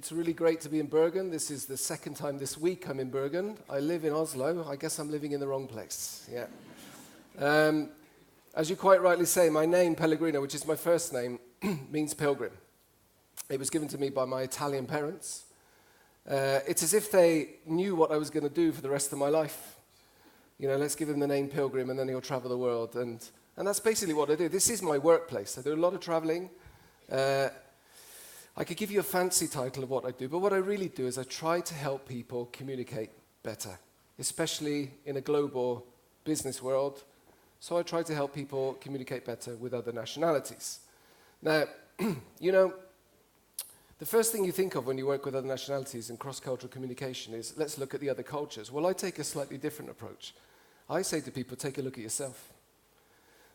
It's really great to be in Bergen. This is the second time this week I'm in Bergen. I live in Oslo. I guess I'm living in the wrong place. Yeah. As you quite rightly say, my name, Pellegrino, which is my first name, means pilgrim. It was given to me by my Italian parents. It's as if they knew what I was going to do for the rest of my life. You know, let's give him the name Pilgrim and then he'll travel the world. And that's basically what I do. This is my workplace. I do a lot of traveling. I could give you a fancy title of what I do, but what I really do is I try to help people communicate better, especially in a global business world. So I try to help people communicate better with other nationalities. Now, you know, the first thing you think of when you work with other nationalities in cross-cultural communication is, let's look at the other cultures. Well, I take a slightly different approach. I say to people, take a look at yourself.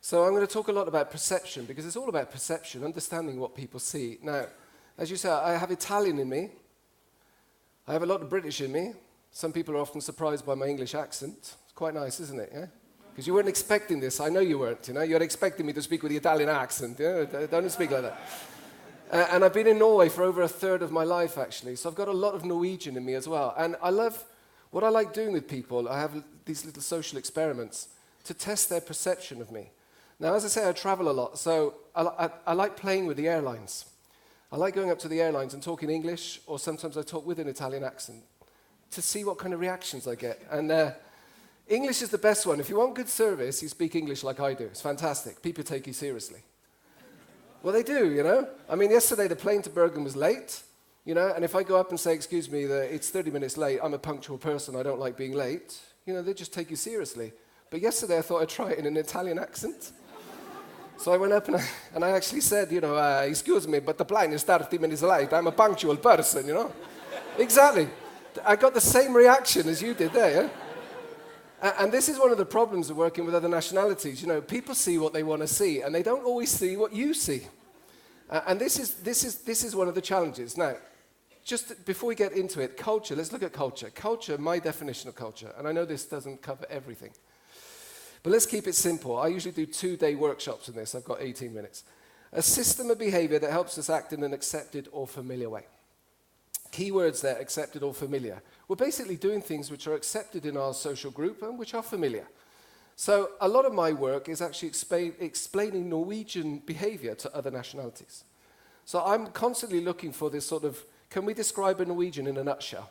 So I'm going to talk a lot about perception, because it's all about perception, understanding what people see. Now, as you say, I have Italian in me. I have a lot of British in me. Some people are often surprised by my English accent. It's quite nice, isn't it? Yeah? Because you weren't expecting this. I know you weren't. You know, you're expecting me to speak with the Italian accent. Yeah? Don't speak like that. And I've been in Norway for over a third of my life, actually. So I've got a lot of Norwegian in me as well. And I love what I like doing with people. I have these little social experiments to test their perception of me. Now, as I say, I travel a lot. So I like playing with the airlines. I like going up to the airlines and talking English, or sometimes I talk with an Italian accent to see what kind of reactions I get. And English is the best one. If you want good service, you speak English like I do. It's fantastic. People take you seriously. Well, they do, you know. I mean, yesterday the plane to Bergen was late, you know, and if I go up and say, excuse me, it's 30 minutes late, I'm a punctual person, I don't like being late, you know, they just take you seriously. But yesterday I thought I'd try it in an Italian accent. So I went up and I actually said, you know, excuse me, but the plane is 30 minutes late. I'm a punctual person, you know. Exactly. I got the same reaction as you did there, yeah? And this is one of the problems of working with other nationalities. You know, people see what they want to see, and they don't always see what you see. And this is one of the challenges. Now, just before we get into it, culture, let's look at culture. Culture, my definition of culture, and I know this doesn't cover everything. But let's keep it simple. I usually do 2-day workshops in this. I've got 18 minutes. A system of behavior that helps us act in an accepted or familiar way. Keywords there, accepted or familiar. We're basically doing things which are accepted in our social group and which are familiar. So a lot of my work is actually explaining Norwegian behavior to other nationalities. So I'm constantly looking for this sort of, can we describe a Norwegian in a nutshell?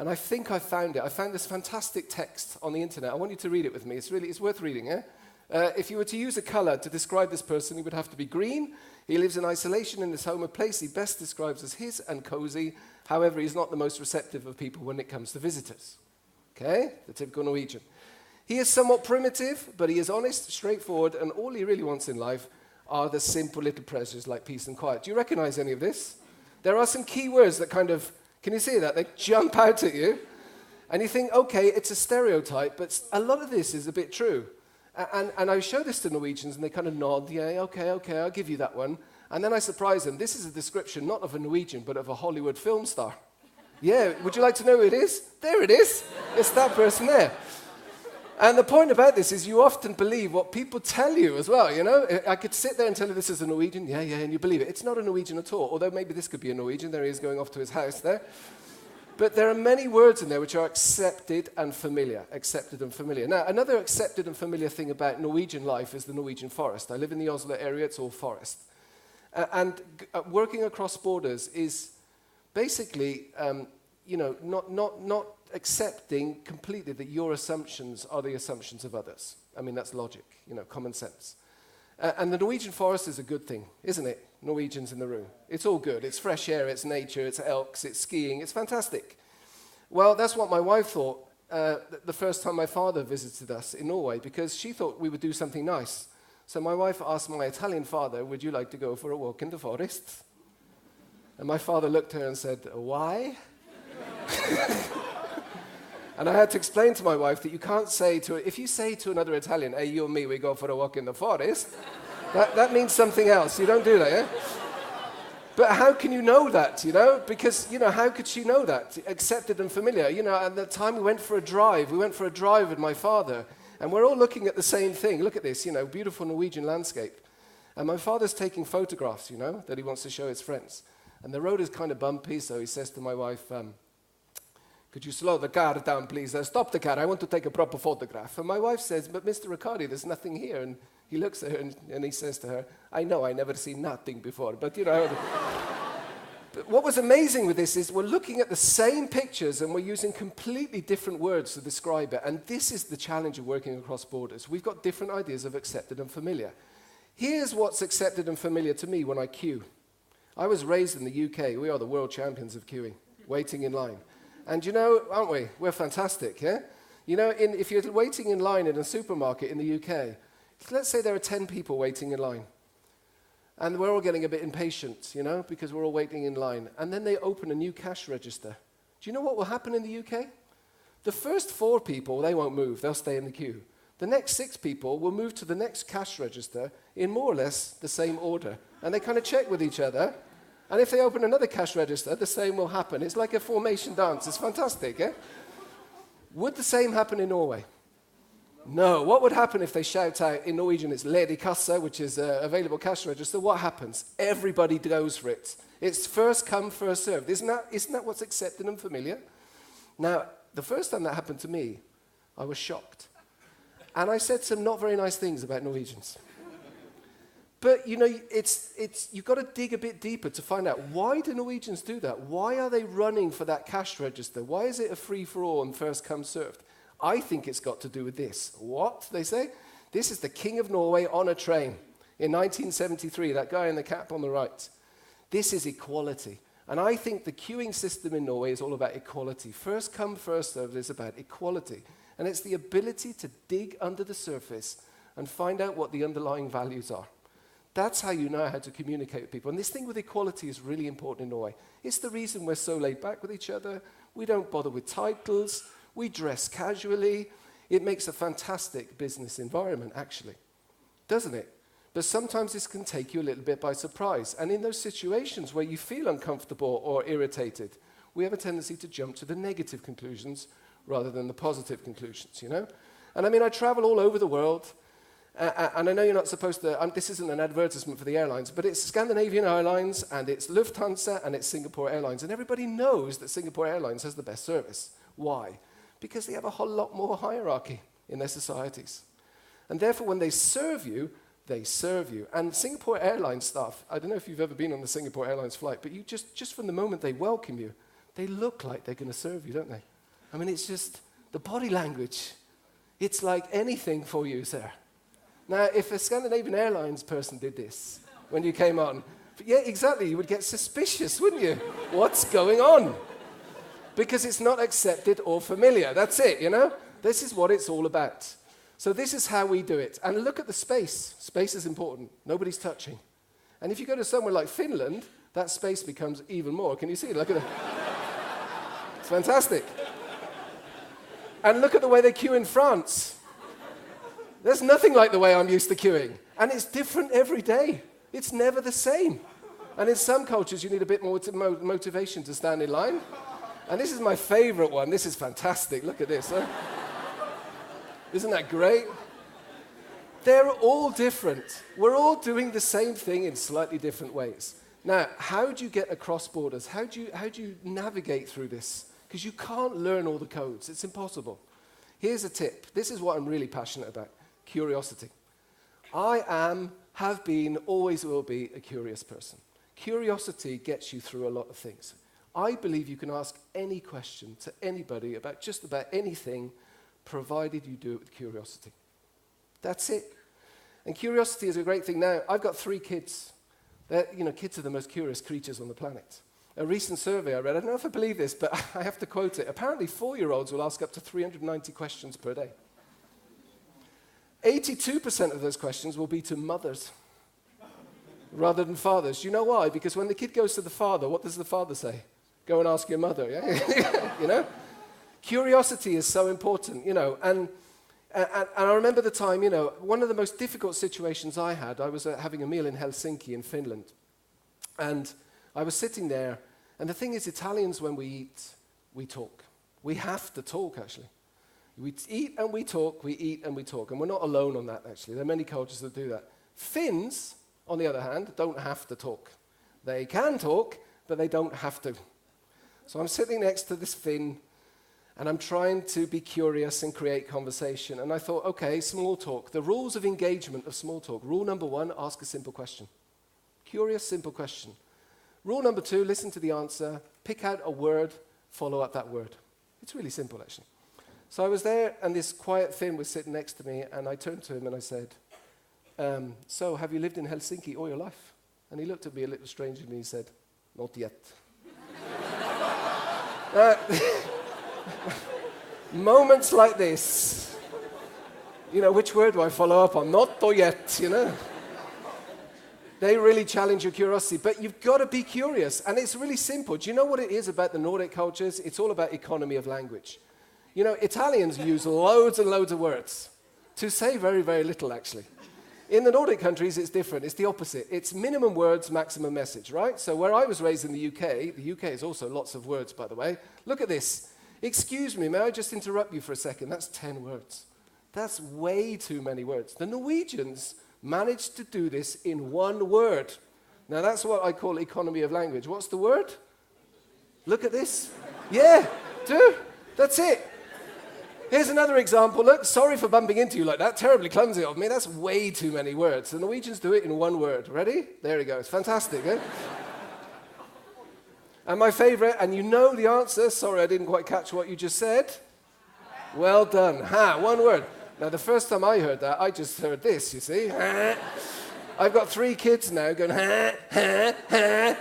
And I think I found it. I found this fantastic text on the internet. I want you to read it with me. It's worth reading, yeah? If you were to use a color to describe this person, he would have to be green. He lives in isolation in his home, a place he best describes as his and cozy. However, he's not the most receptive of people when it comes to visitors. Okay? The typical Norwegian. He is somewhat primitive, but he is honest, straightforward, and all he really wants in life are the simple little pleasures like peace and quiet. Do you recognize any of this? There are some key words that kind of, can you see that? They jump out at you. And you think, okay, it's a stereotype, but a lot of this is a bit true. And I show this to Norwegians, and they kind of nod, yeah, okay, I'll give you that one. And then I surprise them. This is a description not of a Norwegian, but of a Hollywood film star. Yeah, would you like to know who it is? There it is. It's that person there. And the point about this is you often believe what people tell you as well, you know? I could sit there and tell you this is a Norwegian, yeah, and you believe it. It's not a Norwegian at all, although maybe this could be a Norwegian. There he is going off to his house there. But there are many words in there which are accepted and familiar. Now, another accepted and familiar thing about Norwegian life is the Norwegian forest. I live in the Oslo area, it's all forest. And working across borders is basically, you know, not accepting completely that your assumptions are the assumptions of others. I mean, that's logic, you know, common sense. And the Norwegian forest is a good thing, isn't it? Norwegians in the room. It's all good. It's fresh air, it's nature, it's elks, it's skiing. It's fantastic. Well, that's what my wife thought the first time my father visited us in Norway, because she thought we would do something nice. So my wife asked my Italian father, would you like to go for a walk in the forest? And my father looked at her and said, why? And I had to explain to my wife that you can't say to, if you say to another Italian, hey, you and me, we go for a walk in the forest, that means something else. You don't do that, yeah? But how can you know that, you know? Because, you know, how could she know that? Accepted and familiar. You know, at the time we went for a drive. We went for a drive with my father, and we're all looking at the same thing. Look at this, you know, beautiful Norwegian landscape. And my father's taking photographs, you know, that he wants to show his friends. And the road is kind of bumpy, so he says to my wife, could you slow the car down, please? Stop the car, I want to take a proper photograph. And my wife says, but Mr. Riccardi, there's nothing here. And he looks at her and he says to her, I know, I never seen nothing before, but you know. But what was amazing with this is we're looking at the same pictures and we're using completely different words to describe it. And this is the challenge of working across borders. We've got different ideas of accepted and familiar. Here's what's accepted and familiar to me when I queue. I was raised in the UK. We are the world champions of queuing, waiting in line. And you know, aren't we? We're fantastic, yeah? You know, if you're waiting in line in a supermarket in the UK, let's say there are 10 people waiting in line. And we're all getting a bit impatient, you know, because we're all waiting in line. And then they open a new cash register. Do you know what will happen in the UK? The first 4 people, they won't move. They'll stay in the queue. The next 6 people will move to the next cash register in more or less the same order. And they kind of check with each other. And if they open another cash register, the same will happen. It's like a formation dance. It's fantastic, eh? Would the same happen in Norway? No. What would happen if they shout out, in Norwegian it's ledig kasse, which is available cash register? What happens? Everybody goes for it. It's first come, first served. Isn't that what's accepted and familiar? Now, the first time that happened to me, I was shocked. And I said some not very nice things about Norwegians. But, you know, you've got to dig a bit deeper to find out, why do Norwegians do that? Why are they running for that cash register? Why is it a free-for-all and first come served? I think it's got to do with this. What, they say? This is the King of Norway on a train in 1973, that guy in the cap on the right. This is equality. And I think the queuing system in Norway is all about equality. First come, first served is about equality. And it's the ability to dig under the surface and find out what the underlying values are. That's how you know how to communicate with people. And this thing with equality is really important in Norway. It's the reason we're so laid back with each other. We don't bother with titles. We dress casually. It makes a fantastic business environment, actually. Doesn't it? But sometimes this can take you a little bit by surprise. And in those situations where you feel uncomfortable or irritated, we have a tendency to jump to the negative conclusions rather than the positive conclusions, you know? And I mean, I travel all over the world. And I know you're not supposed to, this isn't an advertisement for the airlines, but it's Scandinavian Airlines, and it's Lufthansa, and it's Singapore Airlines. And everybody knows that Singapore Airlines has the best service. Why? Because they have a whole lot more hierarchy in their societies. And therefore, when they serve you, they serve you. And Singapore Airlines staff, I don't know if you've ever been on the Singapore Airlines flight, but you just from the moment they welcome you, they look like they're going to serve you, don't they? I mean, it's just the body language. It's like anything for you, sir. Now, if a Scandinavian Airlines person did this when you came on, yeah, exactly, you would get suspicious, wouldn't you? What's going on? Because it's not accepted or familiar. That's it, you know? This is what it's all about. So this is how we do it. And look at the space. Space is important. Nobody's touching. And if you go to somewhere like Finland, that space becomes even more. Can you see? Look at it. It's fantastic. And look at the way they queue in France. There's nothing like the way I'm used to queuing. And it's different every day. It's never the same. And in some cultures, you need a bit more motivation to stand in line. And this is my favorite one. This is fantastic. Look at this. Huh? Isn't that great? They're all different. We're all doing the same thing in slightly different ways. Now, how do you get across borders? How do you navigate through this? Because you can't learn all the codes. It's impossible. Here's a tip. This is what I'm really passionate about. Curiosity. I am, have been, always will be a curious person. Curiosity gets you through a lot of things. I believe you can ask any question to anybody about just about anything, provided you do it with curiosity. That's it. And curiosity is a great thing. Now, I've got 3 kids. Kids are the most curious creatures on the planet. A recent survey I read, I don't know if I believe this, but I have to quote it. Apparently, 4-year-olds will ask up to 390 questions per day. 82% of those questions will be to mothers rather than fathers. Do you know why? Because when the kid goes to the father, what does the father say? Go and ask your mother, yeah? You know? Curiosity is so important, you know. And I remember the time, you know, one of the most difficult situations I had, I was having a meal in Helsinki in Finland. And I was sitting there, and the thing is, Italians, when we eat, we talk. We have to talk, actually. We eat and we talk, we eat and we talk. And we're not alone on that, actually. There are many cultures that do that. Finns, on the other hand, don't have to talk. They can talk, but they don't have to. So I'm sitting next to this Finn, and I'm trying to be curious and create conversation. And I thought, okay, small talk. The rules of engagement of small talk. Rule number 1, ask a simple question. Curious, simple question. Rule number 2, listen to the answer, pick out a word, follow up that word. It's really simple, actually. So I was there, and this quiet Finn was sitting next to me, and I turned to him and I said, so have you lived in Helsinki all your life? And he looked at me a little strangely and he said, not yet. Moments like this, which word do I follow up on? Not yet, They really challenge your curiosity, but you've got to be curious, and it's really simple. Do you know what it is about the Nordic cultures? It's all about economy of language. Italians use loads and loads of words to say very, very little, actually. In the Nordic countries, it's different. It's the opposite. It's minimum words, maximum message, right? So where I was raised in the UK is also lots of words, by the way. Look at this. Excuse me, may I just interrupt you for a second? That's 10 words. That's way too many words. The Norwegians managed to do this in one word. Now, that's what I call economy of language. What's the word? Look at this. Yeah, do. That's it. Here's another example. Look, sorry for bumping into you like that. Terribly clumsy of me. That's way too many words. The Norwegians do it in one word. Ready? There he goes. Fantastic, eh? And my favorite, and you know the answer. Sorry, I didn't quite catch what you just said. Well done. Ha, one word. Now, the first time I heard that, I just heard this, you see. I've got 3 kids now going, ha, ha, ha.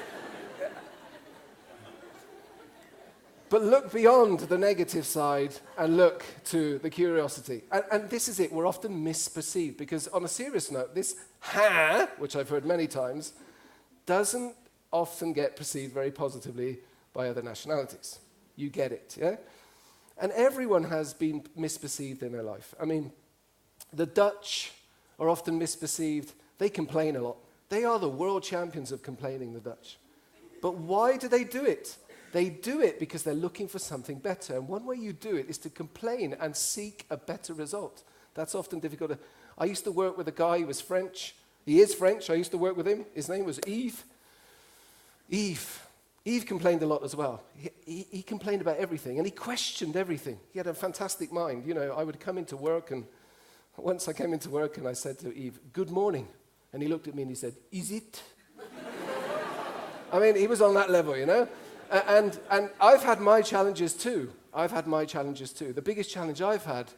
But look beyond the negative side and look to the curiosity. And this is it. We're often misperceived because on a serious note, this ha, which I've heard many times, doesn't often get perceived very positively by other nationalities. You get it, yeah? And everyone has been misperceived in their life. I mean, the Dutch are often misperceived. They complain a lot. They are the world champions of complaining, the Dutch. But why do they do it? They do it because they're looking for something better. And one way you do it is to complain and seek a better result. That's often difficult. I used to work with a guy who was French. He is French. I used to work with him. His name was Yves. Yves complained a lot as well. He complained about everything, and he questioned everything. He had a fantastic mind. I would come into work, and once I came into work, and I said to Yves, "Good morning." And he looked at me and he said, "Is it?" I mean, he was on that level, And I've had my challenges too. The biggest challenge I've had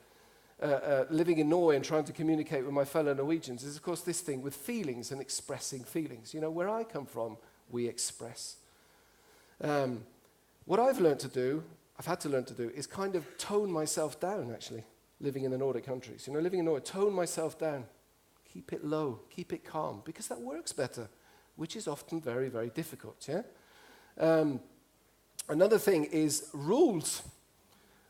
living in Norway and trying to communicate with my fellow Norwegians is, of course, this thing with feelings and expressing feelings. Where I come from, we express. What I've had to learn to do, is kind of tone myself down, actually, living in the Nordic countries. Living in Norway, tone myself down. Keep it low, keep it calm, because that works better, which is often very, very difficult, yeah? Another thing is rules.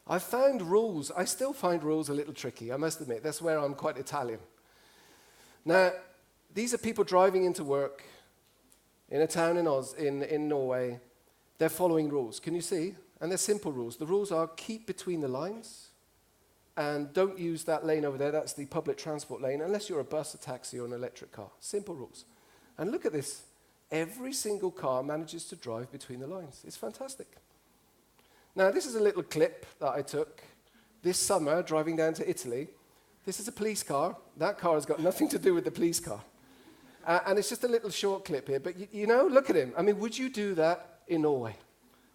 I still find rules a little tricky, I must admit. That's where I'm quite Italian. Now, these are people driving into work in a town in Norway. They're following rules. Can you see? And they're simple rules. The rules are keep between the lines and don't use that lane over there. That's the public transport lane, unless you're a bus, a taxi, or an electric car. Simple rules. And look at this. Every single car manages to drive between the lines. It's fantastic. Now, this is a little clip that I took this summer driving down to Italy. This is a police car. That car has got nothing to do with the police car. And it's just a little short clip here. But, look at him. I mean, would you do that in Norway?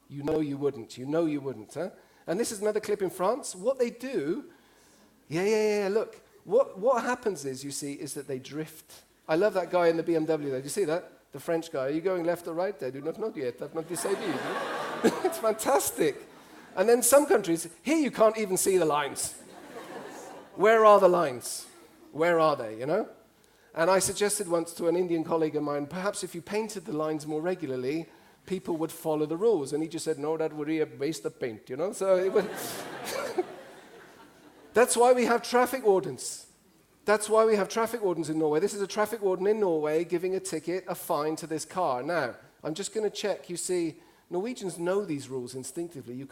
You know you wouldn't. Huh? And this is another clip in France. What they do, look. What happens is, you see, is that they drift. I love that guy in the BMW there. Do you see that? The French guy. Are you going left or right? I do not know yet. I've not decided. It's fantastic. And then some countries, here you can't even see the lines. Where are the lines? Where are they, And I suggested once to an Indian colleague of mine, perhaps if you painted the lines more regularly, people would follow the rules. And he just said, no, that would be a waste of paint, So it would That's why we have traffic wardens. That's why we have traffic wardens in Norway. This is a traffic warden in Norway giving a fine to this car. Now, I'm just going to check. You see, Norwegians know these rules instinctively.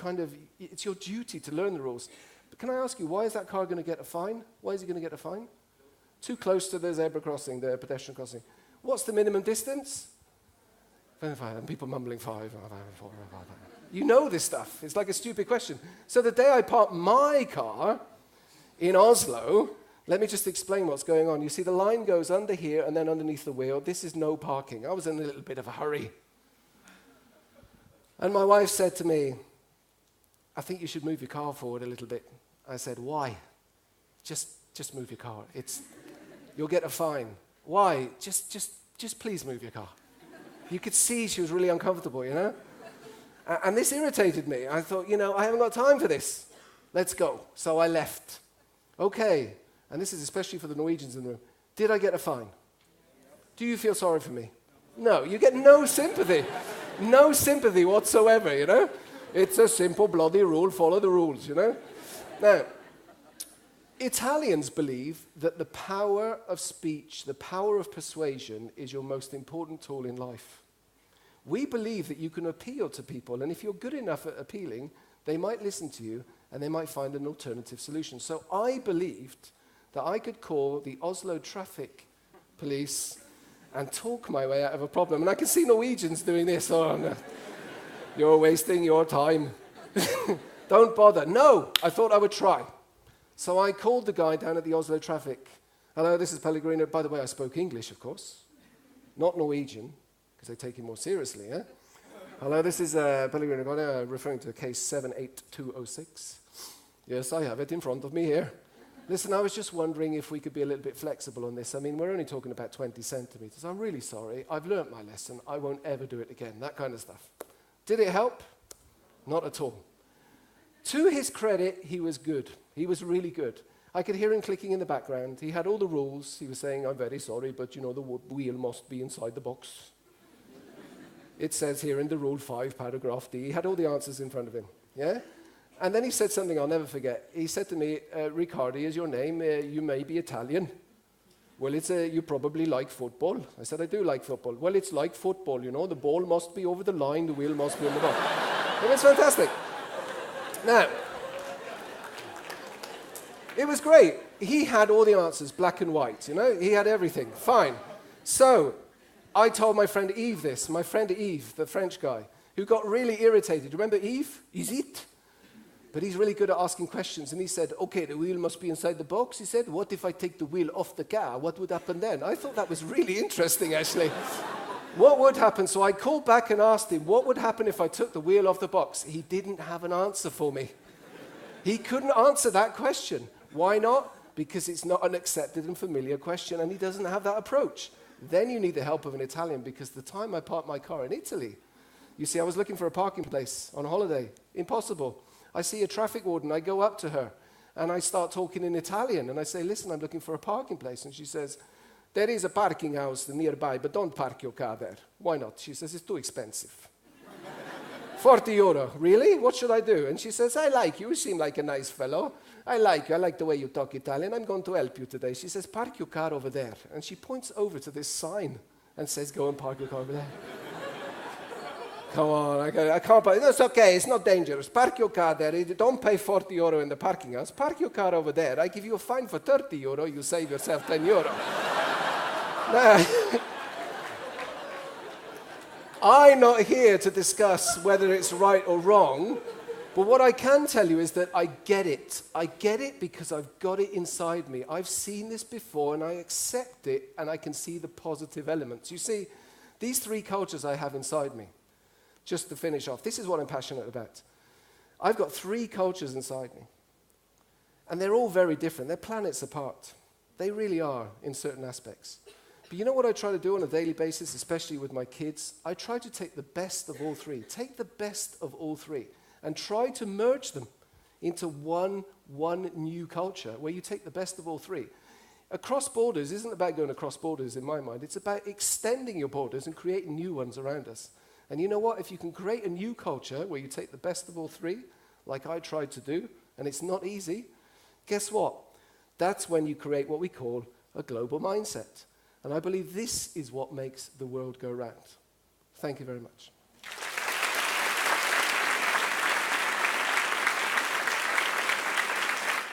It's your duty to learn the rules. But can I ask you, why is that car going to get a fine? Why is he going to get a fine? Too close to the zebra crossing, the pedestrian crossing. What's the minimum distance? And people mumbling 5, 4, 5. You know this stuff. It's like a stupid question. So the day I parked my car in Oslo, let me just explain what's going on. You see, the line goes under here and then underneath the wheel. This is no parking. I was in a little bit of a hurry. And my wife said to me, I think you should move your car forward a little bit. I said, why? Just move your car. You'll get a fine. Why? Just please move your car. You could see she was really uncomfortable, you know? And this irritated me. I thought, I haven't got time for this. Let's go. So I left. Okay. And this is especially for the Norwegians in the room. Did I get a fine? Do you feel sorry for me? No. You get no sympathy. No sympathy whatsoever, you know? It's a simple bloody rule. Follow the rules, you know? Now, Italians believe that the power of speech, the power of persuasion is your most important tool in life. We believe that you can appeal to people, and if you're good enough at appealing, they might listen to you and they might find an alternative solution. So I believed that I could call the Oslo traffic police and talk my way out of a problem. And I can see Norwegians doing this. Oh, no. You're wasting your time. Don't bother. No, I thought I would try. So I called the guy down at the Oslo traffic. Hello, this is Pellegrino. By the way, I spoke English, of course, not Norwegian, because they take it more seriously. Eh? Hello, this is Pellegrino Riccardi, referring to case 78206. Yes, I have it in front of me here. Listen, I was just wondering if we could be a little bit flexible on this. I mean, we're only talking about 20 centimeters. I'm really sorry. I've learnt my lesson. I won't ever do it again. That kind of stuff. Did it help? Not at all. To his credit, he was good. He was really good. I could hear him clicking in the background. He had all the rules. He was saying, I'm very sorry, but the wheel must be inside the box. It says here in the Rule 5, paragraph D. He had all the answers in front of him. Yeah? And then he said something I'll never forget. He said to me, Riccardi is your name. You may be Italian. Well, you probably like football. I said, I do like football. Well, it's like football, The ball must be over the line. The wheel must be on the box. It was fantastic. Now, it was great. He had all the answers, black and white, He had everything. Fine. So I told my friend Yves this. My friend Yves, the French guy, who got really irritated. Remember Yves? Is it? But he's really good at asking questions. And he said, okay, the wheel must be inside the box. He said, what if I take the wheel off the car? What would happen then? I thought that was really interesting, actually. What would happen? So I called back and asked him, what would happen if I took the wheel off the box? He didn't have an answer for me. He couldn't answer that question. Why not? Because it's not an accepted and familiar question, and he doesn't have that approach. Then you need the help of an Italian, because the time I parked my car in Italy, you see, I was looking for a parking place on holiday. Impossible. I see a traffic warden. I go up to her, and I start talking in Italian, and I say, listen, I'm looking for a parking place. And she says, there is a parking house nearby, but don't park your car there. Why not? She says, it's too expensive. 40 euro. Really? What should I do? And she says, I like you. You seem like a nice fellow. I like you. I like the way you talk Italian. I'm going to help you today. She says, park your car over there. And she points over to this sign and says, go and park your car over there. Come on, I can't park. It's okay. It's not dangerous. Park your car there. Don't pay 40 euro in the parking house. Park your car over there. I give you a fine for 30 euro. You save yourself 10 euro. Now, I'm not here to discuss whether it's right or wrong, but what I can tell you is that I get it. I get it because I've got it inside me. I've seen this before, and I accept it, and I can see the positive elements. You see, these three cultures I have inside me, just to finish off, this is what I'm passionate about. I've got three cultures inside me, and they're all very different. They're planets apart. They really are in certain aspects. But you know what I try to do on a daily basis, especially with my kids? I try to take the best of all three. Take the best of all three and try to merge them into one new culture where you take the best of all three. Across borders isn't about going across borders in my mind. It's about extending your borders and creating new ones around us. And you know what? If you can create a new culture where you take the best of all three, like I tried to do, and it's not easy, guess what? That's when you create what we call a global mindset. And I believe this is what makes the world go round. Thank you very much.